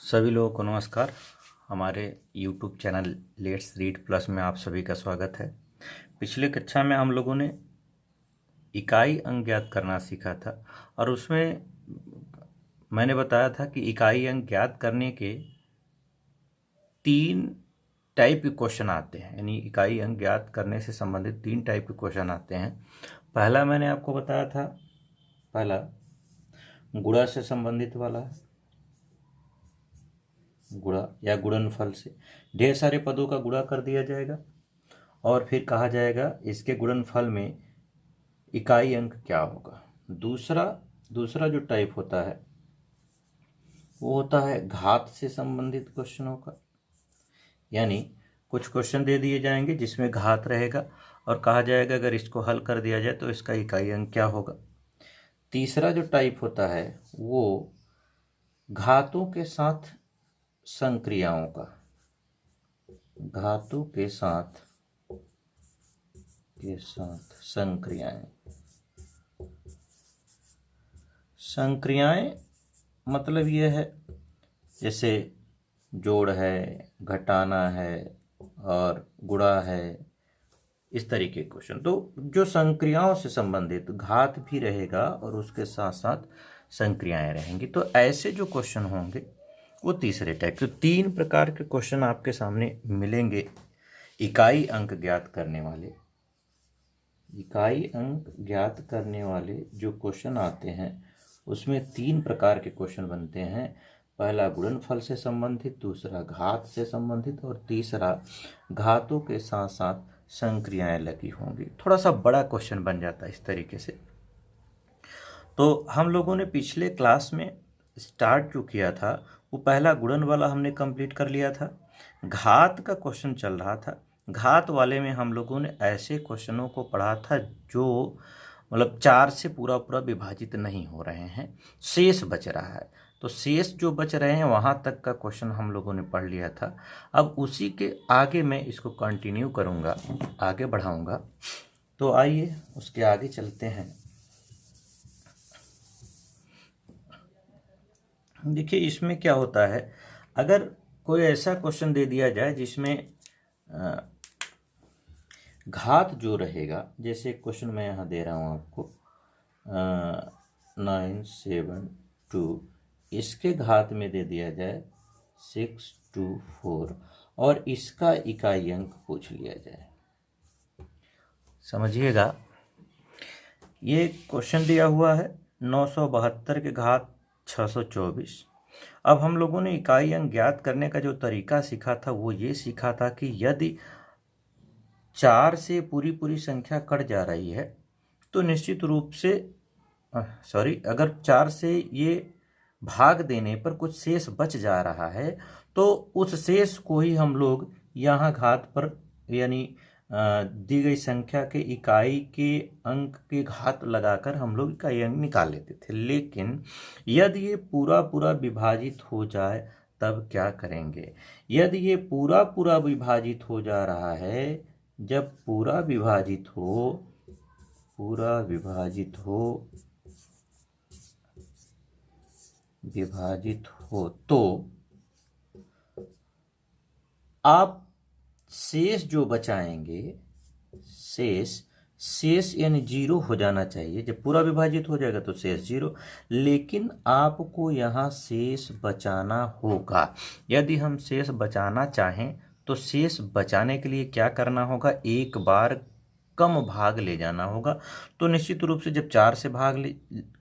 सभी लोगों को नमस्कार। हमारे YouTube channel let's read plus में आप सभी का स्वागत है। पिछले कक्षा में हम लोगों ने इकाई अंक ज्ञात करना सीखा था और उसमें मैंने बताया था कि इकाई अंक ज्ञात करने के 3 टाइप के क्वेश्चन आते हैं, यानी इकाई अंक ज्ञात करने से संबंधित 3 टाइप के क्वेश्चन आते हैं। पहला मैंने आपको बताया था, पहला गुणा से संबंधित वाला है, गुणा या गुणनफल से ढेर सारे पदों का गुणा कर दिया जाएगा और फिर कहा जाएगा इसके गुणनफल में इकाई अंक क्या होगा। दूसरा जो टाइप होता है वो होता है घात से संबंधित क्वेश्चनों का, यानी कुछ क्वेश्चन दे दिए जाएंगे जिसमें घात रहेगा और कहा जाएगा अगर इसको हल कर दिया जाए तो इसका इकाई अंक क्या होगा। तीसरा जो टाइप होता है वो घातों के साथ संक्रियाओं का, घातों के साथ संक्रियाएं मतलब ये है जैसे जोड़ है, घटाना है और गुणा है, इस तरीके के क्वेश्चन। तो जो संक्रियाओं से संबंधित घात भी रहेगा और उसके साथ साथ संक्रियाएं रहेंगी, तो ऐसे जो क्वेश्चन होंगे वो तीसरे टाइप। तो 3 प्रकार के क्वेश्चन आपके सामने मिलेंगे इकाई अंक ज्ञात करने वाले। इकाई अंक ज्ञात करने वाले जो क्वेश्चन आते हैं उसमें 3 प्रकार के क्वेश्चन बनते हैं। पहला गुणनफल से संबंधित, दूसरा घात से संबंधित और तीसरा घातों के साथ साथ संक्रियाएं लगी होंगी। थोड़ा सा बड़ा क्वेश्चन बन जाता है इस तरीके से। तो हम लोगों ने पिछले क्लास में स्टार्ट जो किया था वो पहला गुणन वाला हमने कंप्लीट कर लिया था। घात का क्वेश्चन चल रहा था। घात वाले में हम लोगों ने ऐसे क्वेश्चनों को पढ़ा था जो मतलब 4 से पूरा पूरा विभाजित नहीं हो रहे हैं, शेष बच रहा है। तो शेष जो बच रहे हैं वहाँ तक का क्वेश्चन हम लोगों ने पढ़ लिया था। अब उसी के आगे मैं इसको कंटिन्यू करूँगा, आगे बढ़ाऊँगा। तो आइए उसके आगे चलते हैं। देखिए इसमें क्या होता है, अगर कोई ऐसा क्वेश्चन दे दिया जाए जिसमें घात जो रहेगा, जैसे क्वेश्चन मैं यहाँ दे रहा हूँ आपको 972, इसके घात में दे दिया जाए 624 और इसका इकाई अंक पूछ लिया जाए। समझिएगा, ये क्वेश्चन दिया हुआ है 972 के घात 624। अब हम लोगों ने इकाई अंक ज्ञात करने का जो तरीका सीखा था वो ये सीखा था कि यदि 4 से पूरी संख्या कट जा रही है तो निश्चित रूप से अगर 4 से ये भाग देने पर कुछ शेष बच जा रहा है तो उस शेष को ही हम लोग यहाँ घात पर, यानी दी गई संख्या के इकाई के अंक के घात लगाकर हम लोग इकाई अंक निकाल लेते थे। लेकिन यदि ये पूरा विभाजित हो जाए तब क्या करेंगे? यदि ये पूरा विभाजित हो जा रहा है, जब पूरा विभाजित हो तो आप शेष जो बचाएंगे, शेष यानी 0 हो जाना चाहिए। जब पूरा विभाजित हो जाएगा तो शेष 0, लेकिन आपको यहाँ शेष बचाना होगा। यदि हम शेष बचाना चाहें तो शेष बचाने के लिए क्या करना होगा? एक बार कम भाग ले जाना होगा। तो निश्चित रूप से जब 4 से भाग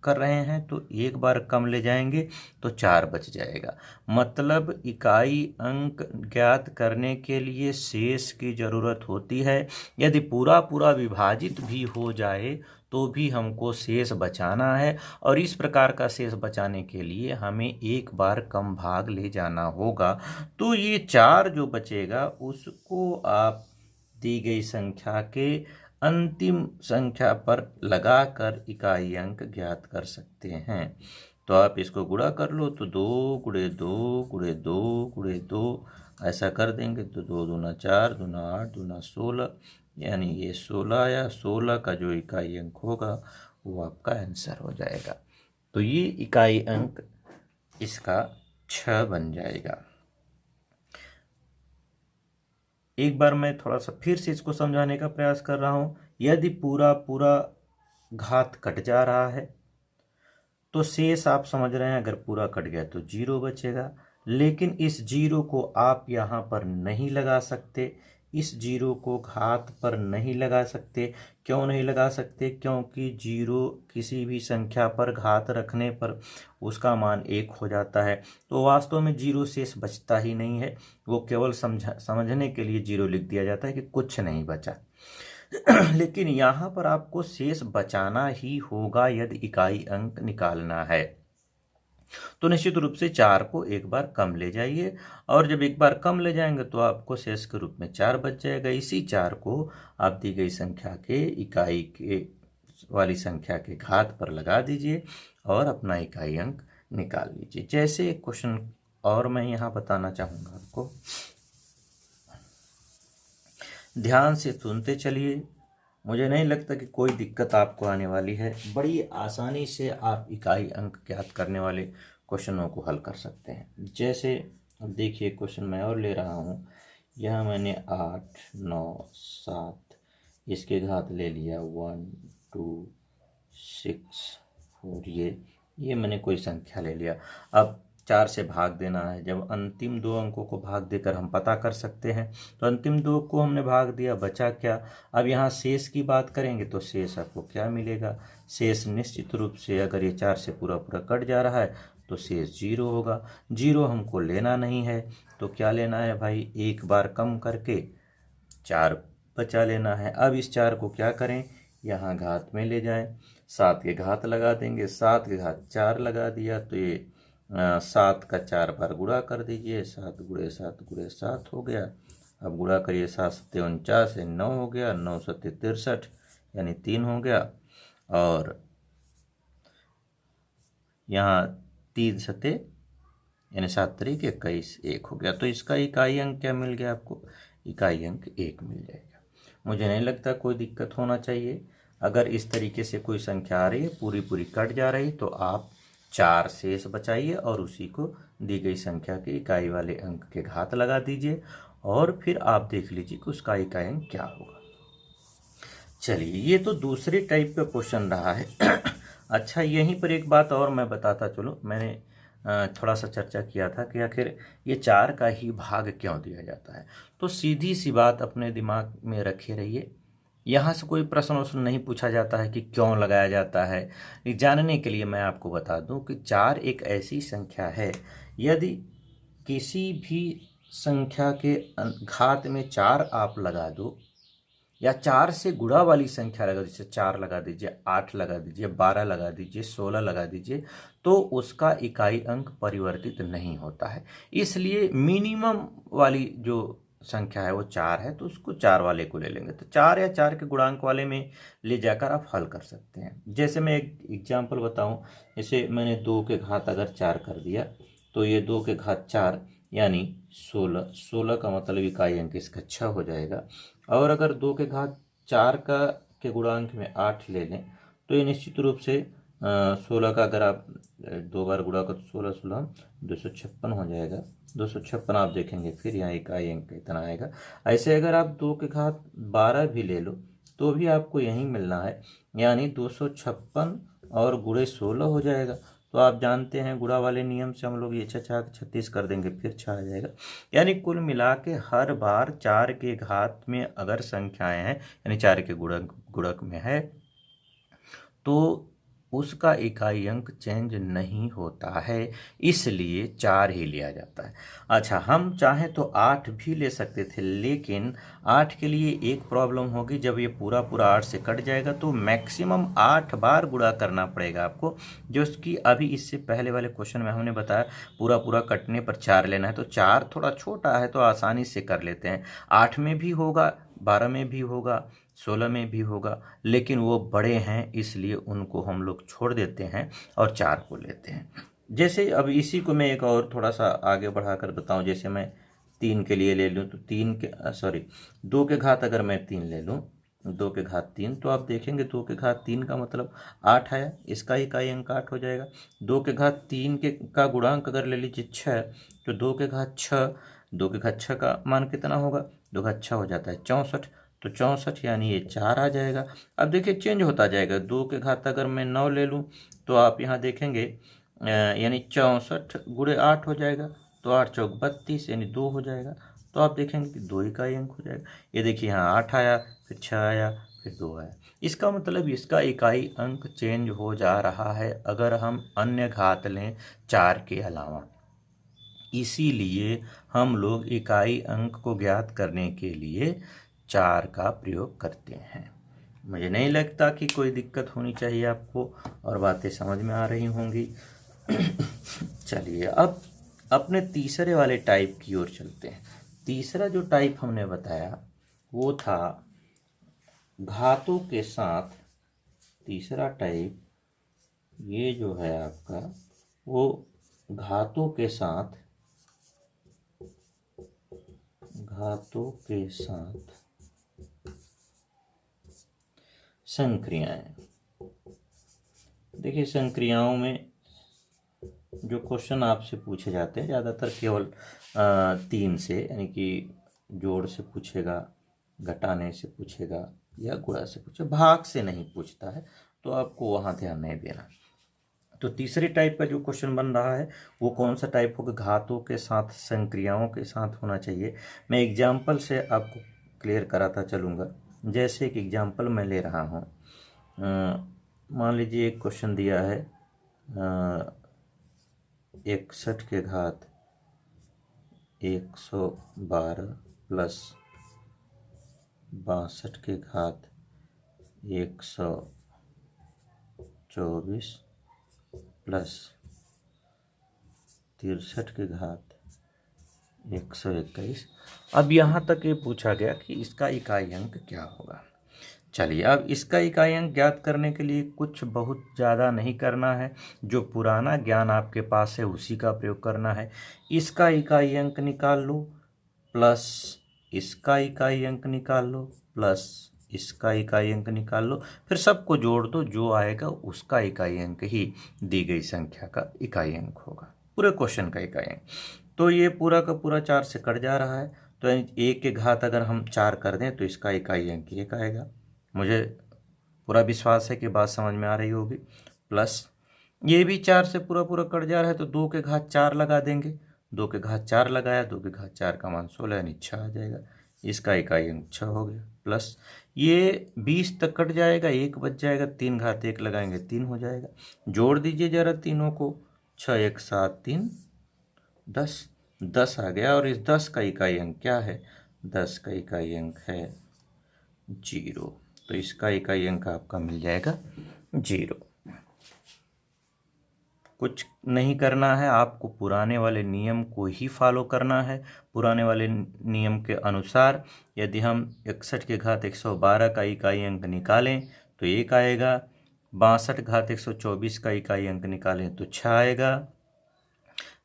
कर रहे हैं तो एक बार कम ले जाएंगे तो 4 बच जाएगा। मतलब इकाई अंक ज्ञात करने के लिए शेष की ज़रूरत होती है। यदि पूरा विभाजित भी हो जाए तो भी हमको शेष बचाना है और इस प्रकार का शेष बचाने के लिए हमें एक बार कम भाग ले जाना होगा। तो ये 4 जो बचेगा उसको आप दी गई संख्या के अंतिम संख्या पर लगाकर इकाई अंक ज्ञात कर सकते हैं। तो आप इसको गुणा कर लो तो 2 गुणे 2 गुणे 2 गुणे 2 ऐसा कर देंगे तो 2 दूना 4, दूना 8, दूना 16, यानी ये 16 या 16 का जो इकाई अंक होगा वो आपका आंसर हो जाएगा। तो ये इकाई अंक इसका 6 बन जाएगा। एक बार मैं थोड़ा सा फिर से इसको समझाने का प्रयास कर रहा हूं। यदि पूरा पूरा घात कट जा रहा है तो शेष आप समझ रहे हैं, अगर पूरा कट गया तो 0 बचेगा। लेकिन इस 0 को आप यहाँ पर नहीं लगा सकते, इस 0 को घात पर नहीं लगा सकते। क्यों नहीं लगा सकते? क्योंकि 0 किसी भी संख्या पर घात रखने पर उसका मान 1 हो जाता है। तो वास्तव में 0 शेष बचता ही नहीं है, वो केवल समझने के लिए 0 लिख दिया जाता है कि कुछ नहीं बचा। लेकिन यहाँ पर आपको शेष बचाना ही होगा यदि इकाई अंक निकालना है। तो निश्चित रूप से 4 को एक बार कम ले जाइए, और जब एक बार कम ले जाएंगे तो आपको शेष के रूप में 4 बच जाएगा। इसी 4 को आप दी गई संख्या के इकाई के वाली संख्या के घात पर लगा दीजिए और अपना इकाई अंक निकाल लीजिए। जैसे एक क्वेश्चन और मैं यहाँ बताना चाहूँगा आपको, ध्यान से सुनते चलिए। मुझे नहीं लगता कि कोई दिक्कत आपको आने वाली है। बड़ी आसानी से आप इकाई अंक ज्ञात करने वाले क्वेश्चनों को हल कर सकते हैं। जैसे अब देखिए, क्वेश्चन मैं और ले रहा हूँ। यह मैंने 8, 9, 7 इसके घात ले लिया, 1, 2, 6, 4, ये मैंने कोई संख्या ले लिया। अब 4 से भाग देना है। जब अंतिम 2 अंकों को भाग देकर हम पता कर सकते हैं, तो अंतिम 2 को हमने भाग दिया, बचा क्या? अब यहाँ शेष की बात करेंगे तो शेष आपको क्या मिलेगा? शेष निश्चित रूप से, अगर ये 4 से पूरा पूरा कट जा रहा है तो शेष 0 होगा। 0 हमको लेना नहीं है, तो क्या लेना है भाई? एक बार कम करके 4 बचा लेना है। अब इस 4 को क्या करें? यहाँ घात में ले जाएं, 7 के घात लगा देंगे। 7 के घात 4 लगा दिया तो ये 7 का 4 बार गुणा कर दीजिए, 7 गुणे 7 गुणे 7 हो गया। अब गुणा करिए, 7 सत्ते 49 9 हो गया, 9 सत्ते 63 यानी 3 हो गया, और यहाँ 3 सत्ते यानी 7 तरीके 21 1 हो गया। तो इसका इकाई अंक क्या मिल गया आपको? इकाई अंक 1 मिल जाएगा। मुझे नहीं लगता कोई दिक्कत होना चाहिए। अगर इस तरीके से कोई संख्या आ रही है, पूरी पूरी कट जा रही, तो आप 4 शेष बचाइए और उसी को दी गई संख्या के इकाई वाले अंक के घात लगा दीजिए, और फिर आप देख लीजिए कि उसका इकाई अंक क्या होगा। चलिए, ये तो दूसरे टाइप का क्वेश्चन रहा है। अच्छा, यहीं पर एक बात और मैं बताता चलूँ। मैंने थोड़ा सा चर्चा किया था कि आखिर ये 4 का ही भाग क्यों दिया जाता है। तो सीधी सी बात अपने दिमाग में रखे रहिए। यहाँ से कोई प्रश्न वश्न नहीं पूछा जाता है कि क्यों लगाया जाता है। जानने के लिए मैं आपको बता दूं कि 4 एक ऐसी संख्या है, यदि किसी भी संख्या के घात में 4 आप लगा दो, या 4 से गुणा वाली संख्या लगा दीजिए, 4 लगा दीजिए, 8 लगा दीजिए, 12 लगा दीजिए, 16 लगा दीजिए, तो उसका इकाई अंक परिवर्तित नहीं होता है। इसलिए मिनिमम वाली जो संख्या है वो 4 है, तो उसको 4 वाले को ले लेंगे। तो 4 या 4 के गुणांक वाले में ले जाकर आप हल कर सकते हैं। जैसे मैं एक एग्जाम्पल बताऊं, जैसे मैंने 2 के घात अगर 4 कर दिया, तो ये 2 के घात 4 यानी 16। 16 का मतलब इकाई अंक इसका 6 हो जाएगा। और अगर 2 के घात 4 का के गुणांक में 8 ले लें, तो ये निश्चित रूप से 16 का अगर आप 2 बार गुणा कर, 16 16 256 हो जाएगा। 256 आप देखेंगे, फिर यहाँ इकाई अंक इतना आएगा। ऐसे अगर आप 2 के घात 12 भी ले लो तो भी आपको यही मिलना है, यानी 256 और गुणे 16 हो जाएगा। तो आप जानते हैं गुणा वाले नियम से हम लोग ये 6 36 कर देंगे, फिर 6 आ जाएगा। यानी कुल मिला के हर बार 4 के घात में अगर संख्याएं हैं, यानी 4 के गुणक में है, तो उसका इकाई अंक चेंज नहीं होता है, इसलिए 4 ही लिया जाता है। अच्छा, हम चाहें तो 8 भी ले सकते थे, लेकिन 8 के लिए एक प्रॉब्लम होगी। जब ये पूरा पूरा 8 से कट जाएगा तो मैक्सिमम 8 बार गुणा करना पड़ेगा आपको, जो कि अभी इससे पहले वाले क्वेश्चन में हमने बताया पूरा पूरा कटने पर 4 लेना है। तो 4 थोड़ा छोटा है तो आसानी से कर लेते हैं। 8 में भी होगा, 12 में भी होगा, 16 में भी होगा, लेकिन वो बड़े हैं इसलिए उनको हम लोग छोड़ देते हैं और 4 को लेते हैं। जैसे अब इसी को मैं एक और थोड़ा सा आगे बढ़ाकर बताऊं। जैसे मैं 3 के लिए ले लूं, तो 2 के घात अगर मैं 3 ले लूं, 2 के घात 3, तो आप देखेंगे 2 के घात 3 का मतलब 8 आया, इसका इकाई अंक 8 हो जाएगा। 2 के घात 3 के का गुणांक अगर ले लीजिए 6, तो 2 के घात 6, 2 के घात 6 का मान कितना होगा, 2 घात 6 हो जाता है 64, तो 64 यानी ये 4 आ जाएगा। अब देखिए चेंज होता जाएगा, 2 के घात अगर मैं 9 ले लूँ तो आप यहाँ देखेंगे यानी 64 गुणे 8 हो जाएगा, तो 8 चौक 32 यानी 2 हो जाएगा। तो आप देखेंगे कि 2 इकाई अंक हो जाएगा। ये देखिए यहाँ 8 आया, फिर 6 आया, फिर 2 आया। इसका मतलब इसका इकाई अंक चेंज हो जा रहा है अगर हम अन्य घात लें 4 के अलावा। इसीलिए हम लोग इकाई अंक को ज्ञात करने के लिए 4 का प्रयोग करते हैं। मुझे नहीं लगता कि कोई दिक्कत होनी चाहिए आपको, और बातें समझ में आ रही होंगी। चलिए अब अपने तीसरे वाले टाइप की ओर चलते हैं। तीसरा जो टाइप हमने बताया वो था घातों के साथ। तीसरा टाइप ये जो है आपका, वो घातों के साथ संक्रियाएं। देखिए संक्रियाओं में जो क्वेश्चन आपसे पूछे जाते हैं ज़्यादातर केवल 3 से, यानी कि जोड़ से पूछेगा, घटाने से पूछेगा या गुणा से पूछेगा, भाग से नहीं पूछता है, तो आपको वहाँ ध्यान नहीं देना। तो तीसरे टाइप का जो क्वेश्चन बन रहा है वो कौन सा टाइप होगा, घातों के साथ संक्रियाओं के साथ होना चाहिए। मैं एग्जाम्पल से आपको क्लियर कराता चलूँगा। जैसे एक एग्जाम्पल मैं ले रहा हूँ, मान लीजिए एक क्वेश्चन दिया है 61 के घात 112 प्लस 62 के घात 124 प्लस 63 के घात 121। अब यहाँ तक ये पूछा गया कि इसका इकाई अंक क्या होगा। चलिए अब इसका इकाई अंक ज्ञात करने के लिए कुछ बहुत ज़्यादा नहीं करना है, जो पुराना ज्ञान आपके पास है उसी का प्रयोग करना है। इसका इकाई अंक निकाल लो प्लस इसका इकाई अंक निकाल लो प्लस इसका इकाई अंक निकाल लो, फिर सबको जोड़ दो, जो आएगा उसका इकाई अंक ही दी गई संख्या का इकाई अंक होगा, पूरे क्वेश्चन का इकाई अंक। तो ये पूरा का पूरा 4 से कट जा रहा है, तो 1 के घात अगर हम 4 कर दें तो इसका इकाई अंक 1 आएगा। मुझे पूरा विश्वास है कि बात समझ में आ रही होगी। प्लस ये भी 4 से पूरा पूरा कट जा रहा है, तो 2 के घात 4 लगा देंगे, 2 के घात 4 लगाया, 2 के घात 4 का मान 16 यानी 6 आ जाएगा, इसका इकाई अंक 6 हो गया। प्लस ये 20 तक कट जाएगा, 1 बच जाएगा, 3 घात 1 लगाएंगे 3 हो जाएगा। जोड़ दीजिए जरा तीनों को, 6 1 7 3 10 आ गया। और इस 10 का इकाई अंक क्या है, 10 का इकाई अंक है 0, तो इसका इकाई अंक आपका मिल जाएगा 0। कुछ नहीं करना है, आपको पुराने वाले नियम को ही फॉलो करना है। पुराने वाले नियम के अनुसार यदि हम 61 के घात 112 का इकाई अंक निकालें तो 1 आएगा, 62 घात 124 का इकाई अंक निकालें तो 6 आएगा,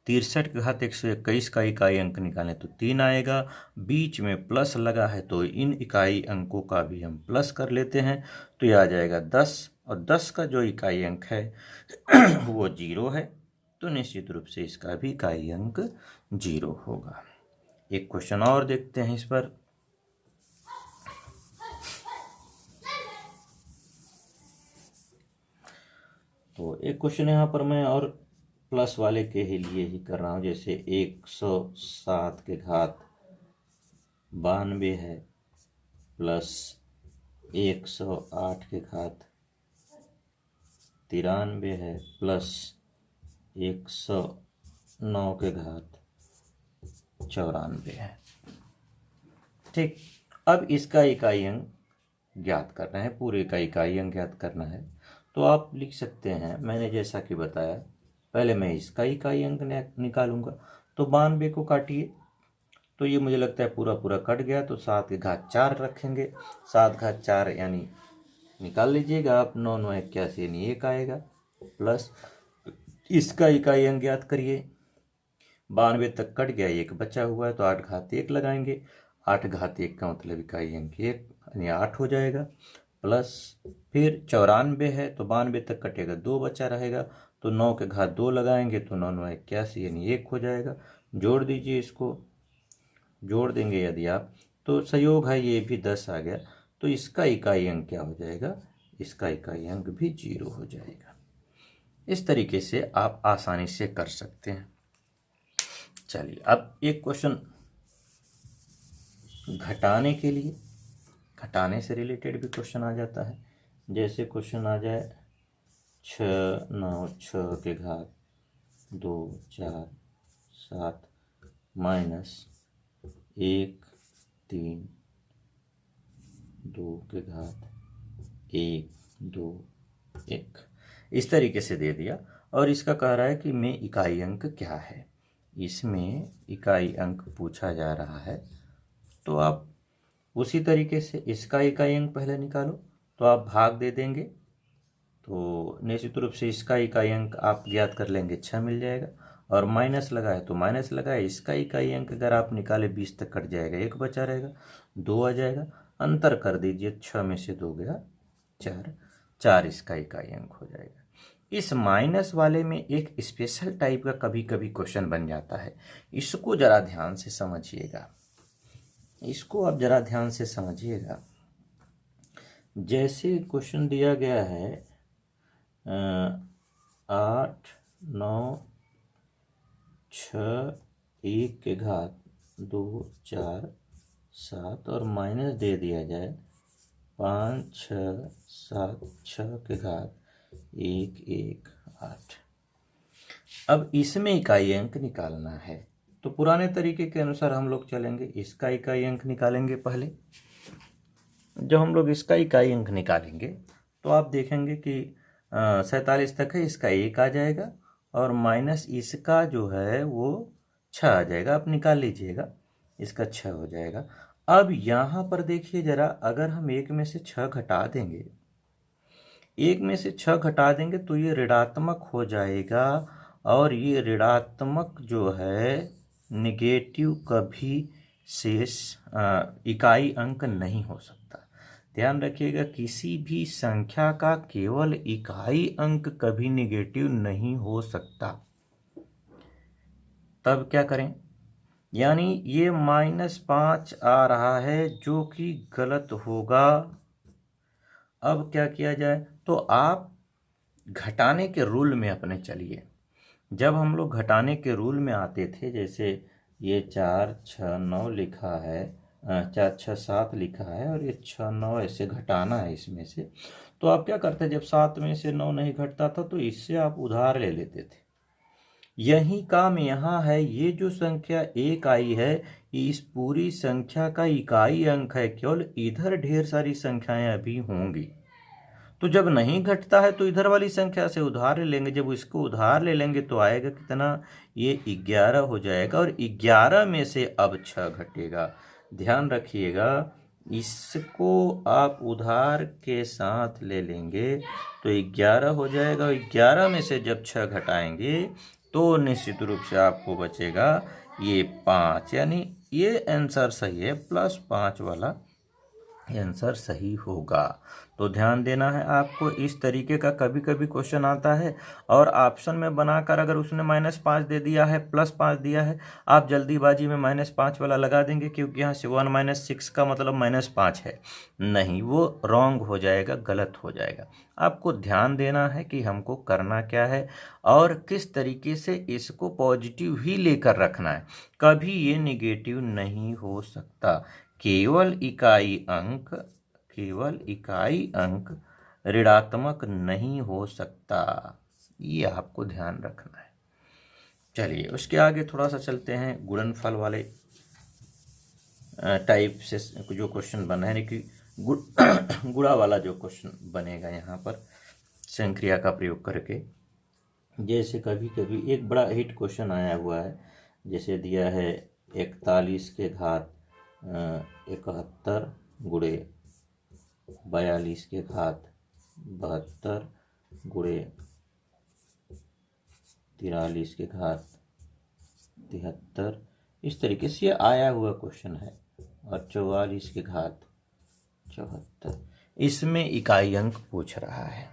63 के घात 121 का इकाई अंक निकालें तो 3 आएगा। बीच में प्लस लगा है तो इन इकाई अंकों का भी हम प्लस कर लेते हैं, तो यह आ जाएगा 10, और 10 का जो इकाई अंक है वो 0 है, तो निश्चित रूप से इसका भी इकाई अंक 0 होगा। एक क्वेश्चन और देखते हैं इस पर। तो एक क्वेश्चन यहाँ पर मैं और प्लस वाले के ही लिए ही कर रहा हूँ, जैसे 107 के घात 92 है प्लस 108 के घात 93 है प्लस 109 के घात 94 है। ठीक, अब इसका इकाई अंक ज्ञात करना है, पूरे का इकाई अंक ज्ञात करना है। तो आप लिख सकते हैं, मैंने जैसा कि बताया, पहले मैं इसका इकाई अंक निकालूंगा। तो 92 को काटिए, तो ये मुझे लगता है पूरा पूरा कट गया, तो 7 के घात 4 रखेंगे, 7 घात 4 यानी निकाल लीजिएगा आप, 9 9 81 यानी 1 आएगा। प्लस इसका इकाई अंक ज्ञात करिए, 92 तक कट गया, 1 बचा हुआ है, तो 8 घात 1 लगाएंगे, 8 घात 1 का मतलब इकाई अंक 1 यानी 8 हो जाएगा, प्लस फिर 94 है तो 92 तक कटेगा, 2 बचा रहेगा, तो 9 के घात 2 लगाएंगे तो 9 9 81 यानी 1 हो जाएगा। जोड़ दीजिए, इसको जोड़ देंगे यदि आप तो संयोग है ये भी 10 आ गया, तो इसका इकाई अंक क्या हो जाएगा, इसका इकाई अंक भी 0 हो जाएगा। इस तरीके से आप आसानी से कर सकते हैं। चलिए अब एक क्वेश्चन घटाने के लिए, घटाने से रिलेटेड भी क्वेश्चन आ जाता है। जैसे क्वेश्चन आ जाए 6 9 6 के घात 2 4 7 माइनस 1 3 2 के घात 1 2 1, इस तरीके से दे दिया और इसका कह रहा है कि में इकाई अंक क्या है। इसमें इकाई अंक पूछा जा रहा है, तो आप उसी तरीके से इसका इकाई अंक पहले निकालो, तो आप भाग दे देंगे तो निश्चित रूप से इसका इकाई अंक आप ज्ञात कर लेंगे, 6 मिल जाएगा, और माइनस लगाए तो माइनस लगाए, इसका इकाई अंक अगर आप निकाले 20 तक कट जाएगा, 1 बचा रहेगा, 2 आ जाएगा, अंतर कर दीजिए, 6 में से 2 गया 4, 4 इसका इकाई अंक हो जाएगा। इस माइनस वाले में एक स्पेशल टाइप का कभी कभी क्वेश्चन बन जाता है, इसको जरा ध्यान से समझिएगा, इसको आप जरा ध्यान से समझिएगा। जैसे क्वेश्चन दिया गया है 8 9 6 1 के घात 2 4 7 और माइनस दे दिया जाए 5 6 7 6 के घात 1 1 8। अब इसमें इकाई अंक निकालना है, तो पुराने तरीके के अनुसार हम लोग चलेंगे, इसका इकाई अंक निकालेंगे पहले। जब हम लोग इसका इकाई अंक निकालेंगे तो आप देखेंगे कि 47 तक है, इसका 1 आ जाएगा और माइनस इसका जो है वो 6 आ जाएगा, आप निकाल लीजिएगा, इसका 6 हो जाएगा। अब यहाँ पर देखिए जरा, अगर हम 1 में से 6 घटा देंगे, 1 में से 6 घटा देंगे तो ये ऋणात्मक हो जाएगा, और ये ऋणात्मक जो है निगेटिव कभी शेष इकाई अंक नहीं हो सकता। ध्यान रखिएगा, किसी भी संख्या का केवल इकाई अंक कभी निगेटिव नहीं हो सकता। तब क्या करें, यानी ये -5 आ रहा है जो कि गलत होगा। अब क्या किया जाए, तो आप घटाने के रूल में अपने चलिए। जब हम लोग घटाने के रूल में आते थे, जैसे ये 4 6 9 लिखा है, 4 6 7 लिखा है और ये 6 9 ऐसे घटाना है इसमें से, तो आप क्या करते, जब 7 में से 9 नहीं घटता था तो इससे आप उधार ले लेते थे। यही काम यहाँ है, ये जो संख्या 1 आई है, इस पूरी संख्या का इकाई अंक है, केवल इधर ढेर सारी संख्याएं अभी होंगी, तो जब नहीं घटता है तो इधर वाली संख्या से उधार ले लेंगे, जब इसको उधार ले लेंगे तो आएगा कितना, ये 11 हो जाएगा, और 11 में से अब 6 घटेगा। ध्यान रखिएगा, इसको आप उधार के साथ ले लेंगे तो 11 हो जाएगा, और 11 में से जब 6 घटाएंगे तो निश्चित रूप से आपको बचेगा ये 5, यानी ये आंसर सही है, +5 वाला आंसर सही होगा। तो ध्यान देना है आपको, इस तरीके का कभी कभी क्वेश्चन आता है और ऑप्शन में बनाकर अगर उसने -5 दे दिया है, +5 दिया है, आप जल्दीबाजी में -5 वाला लगा देंगे, क्योंकि यहाँ से 1 - 6 का मतलब -5 है, नहीं, वो रॉन्ग हो जाएगा, गलत हो जाएगा। आपको ध्यान देना है कि हमको करना क्या है और किस तरीके से इसको पॉजिटिव ही लेकर रखना है, कभी ये निगेटिव नहीं हो सकता। केवल इकाई अंक ऋणात्मक नहीं हो सकता, ये आपको ध्यान रखना है। चलिए उसके आगे थोड़ा सा चलते हैं, गुणनफल वाले टाइप से जो क्वेश्चन बना है, कि गुणा वाला जो क्वेश्चन बनेगा यहाँ पर संक्रिया का प्रयोग करके। जैसे कभी कभी एक बड़ा हिट क्वेश्चन आया हुआ है, जैसे दिया है 41 के घात 71 गुणे 42 के घात 72 गुणे 43 के घात 73, इस तरीके से ये आया हुआ क्वेश्चन है, और 44 की घात 74। इसमें इकाई अंक पूछ रहा है।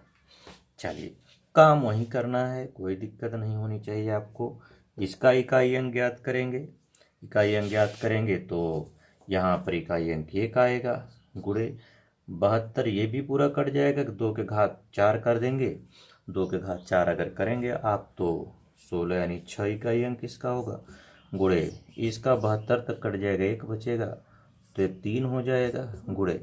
चलिए काम वही करना है, कोई दिक्कत नहीं होनी चाहिए आपको। इसका इकाई अंक ज्ञात करेंगे। इकाई अंक ज्ञात करेंगे तो यहाँ पर इकाई अंक 1 आएगा, गुणे 72। ये भी पूरा कट जाएगा, 2 के घात 4 कर देंगे। 2 के घात 4 अगर करेंगे आप तो 16 यानी 6 इकाई अंक इसका होगा, गुणे इसका 72 तक कट जाएगा, 1 बचेगा तो ये 3 हो जाएगा, गुणे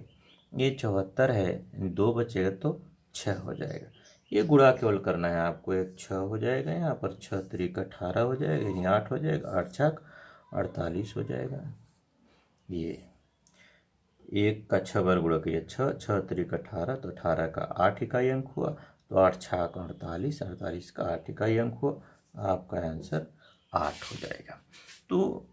ये 74 है, 2 बचेगा तो 6 हो जाएगा। ये गुणा केवल करना है आपको, एक 6 हो जाएगा, यहाँ पर 6 त्रिक 18 हो जाएगा, यानी 8 हो जाएगा, 8 छक 48 हो जाएगा। ये 1 का 6 बार गुणा किया 6, 6 त्रिक 18 तो 18 का 8 इकाई अंक हुआ, तो 8 छक 48, 48 का 8 इकाई अंक हुआ, आपका आंसर 8 हो जाएगा। तो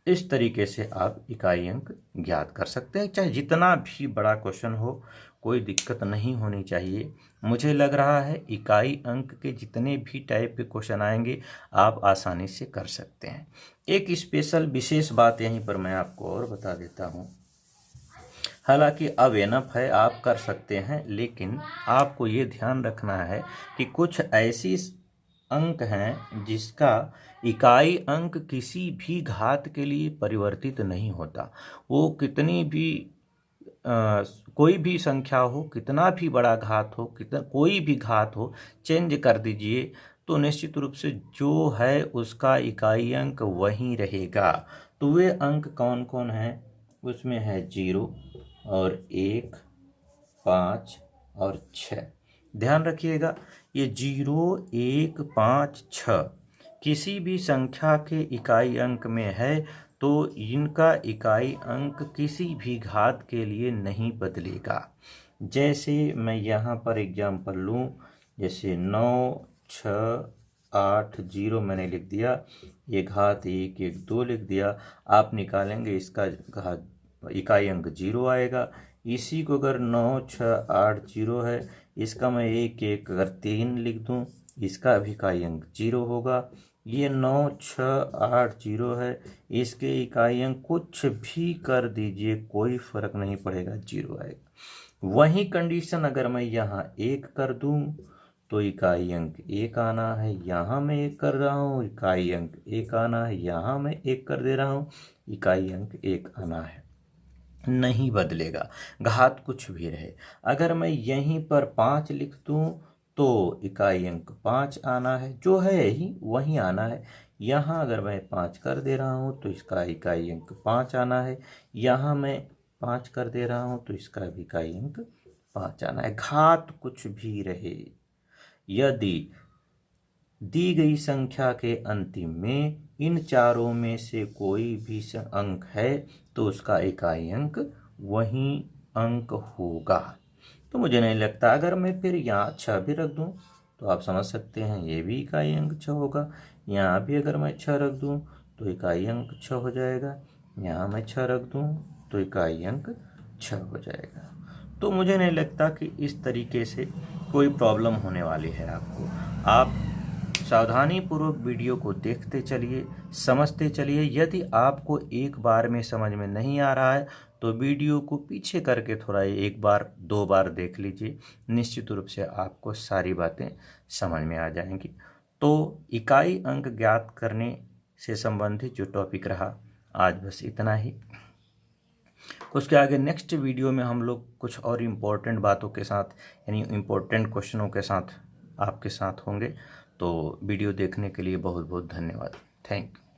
इस तरीके से आप इकाई अंक ज्ञात कर सकते हैं। चाहे जितना भी बड़ा क्वेश्चन हो, कोई दिक्कत नहीं होनी चाहिए। मुझे लग रहा है इकाई अंक के जितने भी टाइप के क्वेश्चन आएंगे आप आसानी से कर सकते हैं। एक स्पेशल विशेष बात यहीं पर मैं आपको और बता देता हूँ। हालांकि अब एनफ है, आप कर सकते हैं, लेकिन आपको ये ध्यान रखना है कि कुछ ऐसी अंक हैं जिसका इकाई अंक किसी भी घात के लिए परिवर्तित नहीं होता। वो कितनी भी कोई भी संख्या हो, कितना भी बड़ा घात हो, कोई भी घात हो, चेंज कर दीजिए तो निश्चित रूप से जो है उसका इकाई अंक वही रहेगा। तो वे अंक कौन कौन हैं? उसमें है 0 और 1, 5 और 6। ध्यान रखिएगा, ये 0, 1, 5, 6 किसी भी संख्या के इकाई अंक में है तो इनका इकाई अंक किसी भी घात के लिए नहीं बदलेगा। जैसे मैं यहाँ पर एग्जाम्पल लूँ, जैसे 9, 6, 8, 0 मैंने लिख दिया, ये घात 1, 1, 2 लिख दिया। आप निकालेंगे, इसका घात इकाई अंक 0 आएगा। इसी को अगर 9, 6, 8, 0 है, इसका मैं 1, 1 अगर 3 लिख दूँ, इसका भी इकाई अंक 0 होगा। ये 9, 6, 8, 0 है, इसके इकाई अंक कुछ भी कर दीजिए कोई फर्क नहीं पड़ेगा, 0 आएगा। वही कंडीशन अगर मैं यहाँ 1 कर दूँ तो इकाई अंक 1 आना है। यहाँ मैं 1 कर रहा हूँ, इकाई अंक 1 आना है। यहाँ मैं 1 कर दे रहा हूँ, इकाई अंक 1 आना है, नहीं बदलेगा, घात कुछ भी रहे। अगर मैं यहीं पर 5 लिख दूँ तो इकाई अंक 5 आना है, जो है ही वही आना है। यहाँ अगर मैं 5 कर दे रहा हूँ तो इसका इकाई अंक 5 आना है। यहाँ मैं 5 कर दे रहा हूँ तो इसका भी इकाई अंक 5 आना है, घात कुछ भी रहे। यदि दी गई संख्या के अंतिम में इन चारों में से कोई भी अंक है तो उसका इकाई अंक वही अंक होगा। तो मुझे नहीं लगता, अगर मैं फिर यहाँ 6 भी रख दूँ तो आप समझ सकते हैं ये भी इकाई अंक 6 होगा। यहाँ भी अगर मैं 6 रख दूँ तो इकाई अंक 6 हो जाएगा। यहाँ मैं 6 रख दूँ तो इकाई अंक 6 हो जाएगा। तो मुझे नहीं लगता कि इस तरीके से कोई प्रॉब्लम होने वाली है आपको। आप सावधानी पूर्वक वीडियो को देखते चलिए, समझते चलिए। यदि आपको एक बार में समझ में नहीं आ रहा है तो वीडियो को पीछे करके थोड़ा 1 बार 2 बार देख लीजिए, निश्चित रूप से आपको सारी बातें समझ में आ जाएंगी। तो इकाई अंक ज्ञात करने से संबंधित जो टॉपिक रहा आज बस इतना ही। उसके आगे नेक्स्ट वीडियो में हम लोग कुछ और इम्पोर्टेंट बातों के साथ, यानी इम्पोर्टेंट क्वेश्चनों के साथ आपके साथ होंगे। तो वीडियो देखने के लिए बहुत बहुत धन्यवाद। Thank you.